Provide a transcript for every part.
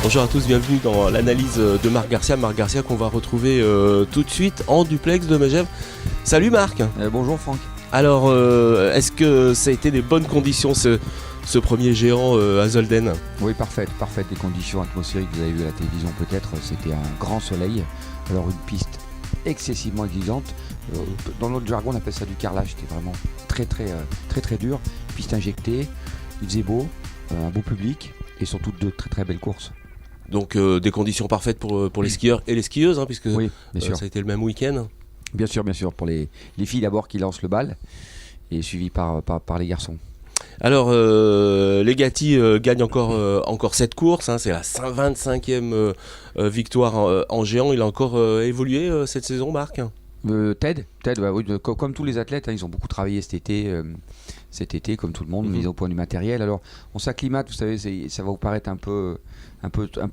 Bonjour à tous, bienvenue dans l'analyse de Marc Garcia. Marc Garcia qu'on va retrouver tout de suite en duplex de Megève. Salut Marc. Bonjour Franck. Alors, est-ce que ça a été des bonnes conditions ce premier géant à Zolden? Oui, parfait. Les conditions atmosphériques, vous avez vu à la télévision peut-être, c'était un grand soleil. Alors une piste excessivement exigeante. Dans notre jargon, on appelle ça du carrelage. C'était vraiment très dur. Piste injectée, il faisait beau, un beau public et surtout de très belles courses. Donc des conditions parfaites pour les skieurs et les skieuses, puisque oui, bien sûr. Ça a été le même week-end. Bien sûr, pour les filles d'abord qui lancent le bal et suivi par les garçons. Alors, Legati gagne encore cette course, c'est la 25e victoire en géant. Il a encore évolué cette saison, Marc? Ted, oui, comme tous les athlètes, ils ont beaucoup travaillé cet été, comme tout le monde, mis au point du matériel. Alors, on s'acclimate, vous savez, ça va vous paraître un peu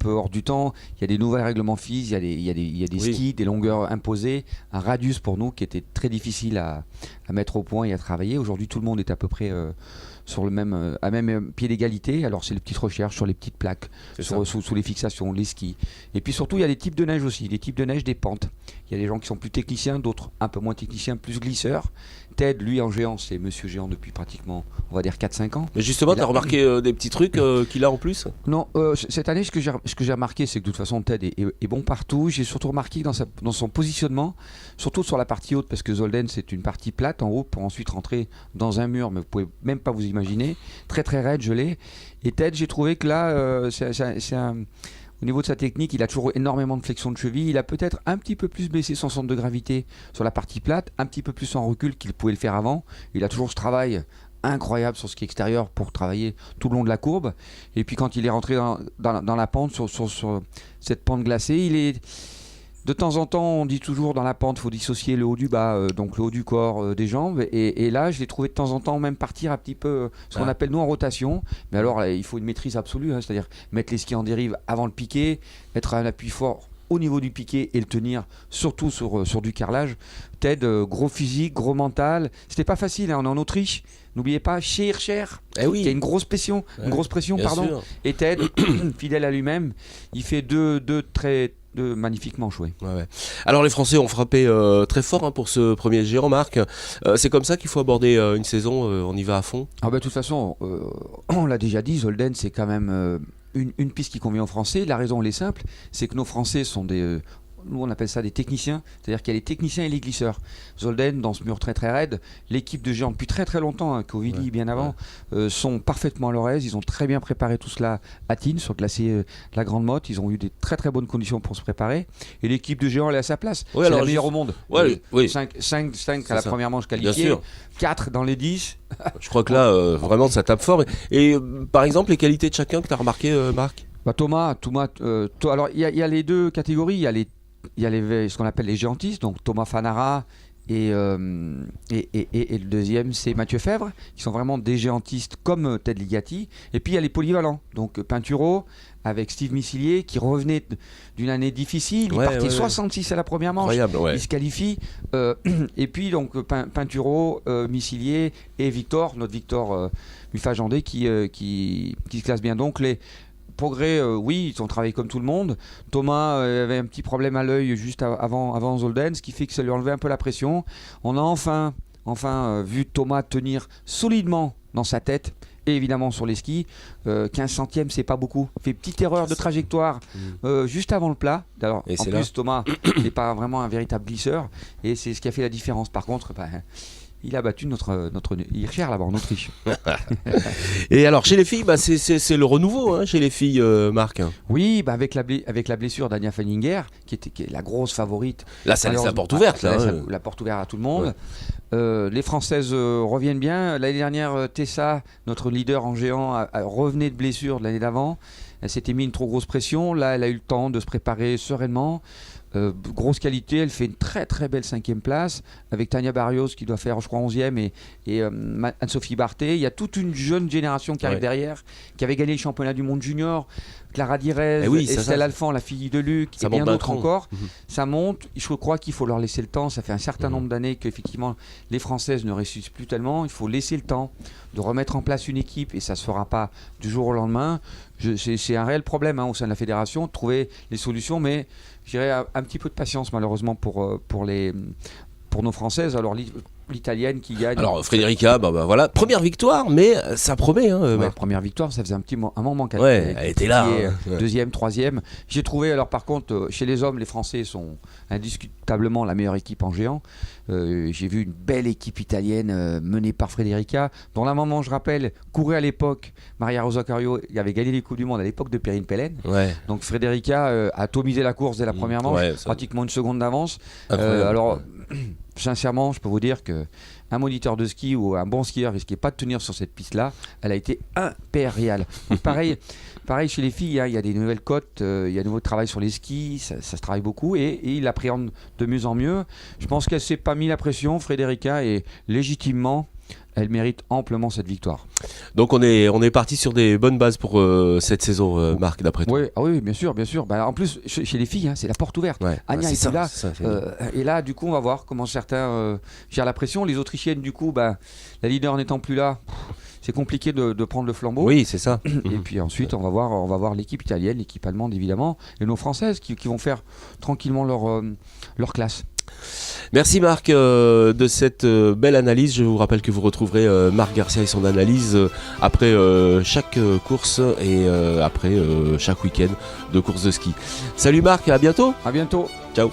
hors du temps. Il y a des nouveaux règlements FIS, il y a des skis, des longueurs imposées, un radius pour nous qui était très difficile à mettre au point et à travailler. Aujourd'hui, tout le monde est à peu près sur à même pied d'égalité. Alors, c'est les petites recherches sur les petites plaques, sous les fixations, les skis. Et puis surtout, il y a des types de neige aussi, des types de neige des pentes. Il y a des gens qui sont plus techniciens, d'autres un peu moins techniciens, plus glisseurs. Ted, lui, en géant, c'est monsieur géant depuis pratiquement, on va dire, 4-5 ans. Mais justement, tu as remarqué des petits trucs qu'il a en plus? Non, cette année, ce que j'ai remarqué, c'est que de toute façon, Ted est bon partout. J'ai surtout remarqué que dans son positionnement, surtout sur la partie haute, parce que Zolden, c'est une partie plate en haut pour ensuite rentrer dans un mur, mais vous pouvez même pas vous imaginer. Très raide, gelé. Et Ted, j'ai trouvé que là, au niveau de sa technique, il a toujours énormément de flexion de cheville. Il a peut-être un petit peu plus baissé son centre de gravité sur la partie plate, un petit peu plus en recul qu'il pouvait le faire avant. Il a toujours ce travail incroyable sur ce qui est extérieur pour travailler tout le long de la courbe. Et puis quand il est rentré dans la pente, sur cette pente glacée, il est... De temps en temps, on dit toujours dans la pente, il faut dissocier le haut du bas, donc le haut du corps, des jambes. Et là, je l'ai trouvé de temps en temps même partir un petit peu, ce qu'on appelle nous en rotation. Mais alors, il faut une maîtrise absolue, c'est-à-dire mettre les skis en dérive avant le piqué, mettre un appui fort au niveau du piqué et le tenir surtout sur du carrelage. Ted, gros physique, gros mental. C'était pas facile, on est en Autriche. N'oubliez pas, Schircher, il y a une grosse pression, pardon. Et Ted, fidèle à lui-même, il fait deux magnifiquement joué. Ouais. Alors les Français ont frappé très fort pour ce premier géant, Marc. C'est comme ça qu'il faut aborder une saison, on y va à fond. De toute façon, on l'a déjà dit, Zolden c'est quand même une piste qui convient aux Français. La raison elle est simple, c'est que nos Français sont nous on appelle ça des techniciens, c'est-à-dire qu'il y a les techniciens et les glisseurs. Zolden, dans ce mur très raide, l'équipe de géants depuis très longtemps, Covili bien avant, sont parfaitement à leur aise. Ils ont très bien préparé tout cela à Tignes, sur le glacier la Grande Motte. Ils ont eu des très bonnes conditions pour se préparer. Et l'équipe de géants elle est à sa place. C'est la meilleure au monde. 5 à la première manche qualifiée, 4 dans les 10. Je crois que là, vraiment, ça tape fort. Et par exemple, les qualités de chacun que tu as remarqué, Marc? Thomas, alors il y a les deux catégories. Il y a ce qu'on appelle les géantistes, donc Thomas Fanara et le deuxième c'est Mathieu Fèvre, qui sont vraiment des géantistes comme Ted Ligeti. Et puis il y a les polyvalents, donc Pinturo avec Steve Missilier qui revenait d'une année difficile, il partait 66 à la première manche, il se qualifie, et puis donc Pinturo, Missilier et notre Victor Mufajandé qui se classe bien. Donc les progrès, ils ont travaillé comme tout le monde. Thomas avait un petit problème à l'œil juste avant Zolden, ce qui fait que ça lui enlevait un peu la pression. On a enfin vu Thomas tenir solidement dans sa tête et évidemment sur les skis. 15 centièmes, c'est pas beaucoup. Il fait une petite erreur de trajectoire juste avant le plat. Alors, en plus, Thomas n'est pas vraiment un véritable glisseur et c'est ce qui a fait la différence. Par contre, il a battu notre Hirscher là-bas en Autriche. Et alors chez les filles, c'est le renouveau chez les filles, Marc. Oui, avec la blessure d'Ania Fanninger, qui est la grosse favorite. Là, ça laisse la porte ouverte. La porte ouverte à tout le monde. Les Françaises reviennent bien. L'année dernière, Tessa, notre leader en géant, revenait de blessure de l'année d'avant. Elle s'était mis une trop grosse pression. Là, elle a eu le temps de se préparer sereinement. Grosse qualité, elle fait une très belle 5e place avec Tania Barrios qui doit faire je crois 11e et Anne-Sophie Barthé. Il y a toute une jeune génération qui arrive derrière, qui avait gagné le championnat du monde junior, Clara Direz, Estelle Alphand, la fille de Luc et bien d'autres encore. Ça monte, je crois qu'il faut leur laisser le temps. Ça fait un certain nombre d'années qu'effectivement les Françaises ne réussissent plus tellement. Il faut laisser le temps de remettre en place une équipe, et ça ne se fera pas du jour au lendemain. C'est un réel problème au sein de la fédération, de trouver les solutions, mais je dirais un petit peu de patience malheureusement pour nos Françaises. Alors l'italienne qui gagne. Alors Frédérica, voilà, première victoire, mais ça promet. Première victoire, ça faisait un moment qu'elle elle était là. Deuxième, troisième. J'ai trouvé, alors par contre, chez les hommes, les Français sont indiscutablement la meilleure équipe en géant. J'ai vu une belle équipe italienne menée par Frédérica, dont la maman, je rappelle, courait à l'époque. Maria Rosa Cario avait gagné les Coupes du Monde à l'époque de Perrine Pellen. Ouais. Donc Frédérica a atomisé la course dès la première manche, pratiquement une seconde d'avance. Alors, sincèrement, je peux vous dire qu'un moniteur de ski ou un bon skieur risquait pas de tenir sur cette piste-là. Elle a été impériale. Donc, pareil chez les filles, il y a des nouvelles côtes, il y a de nouveau travail sur les skis, ça se travaille beaucoup et il appréhende de mieux en mieux. Je pense qu'elle s'est pas mis la pression, Frédérica, et légitimement, elle mérite amplement cette victoire. Donc on est parti sur des bonnes bases pour cette saison, Marc, d'après toi. Oui, bien sûr. En plus, chez les filles, c'est la porte ouverte. Ouais. Anya est là. Et là, du coup, on va voir comment certains gèrent la pression. Les Autrichiennes, du coup, la leader n'étant plus là, c'est compliqué de prendre le flambeau. Oui, c'est ça. Et puis ensuite, on va voir l'équipe italienne, l'équipe allemande, évidemment, et nos Françaises qui vont faire tranquillement leur classe. Merci Marc de cette belle analyse. Je vous rappelle que vous retrouverez Marc Garcia et son analyse après chaque course et après chaque week-end de course de ski. Salut Marc, à bientôt. À bientôt. Ciao.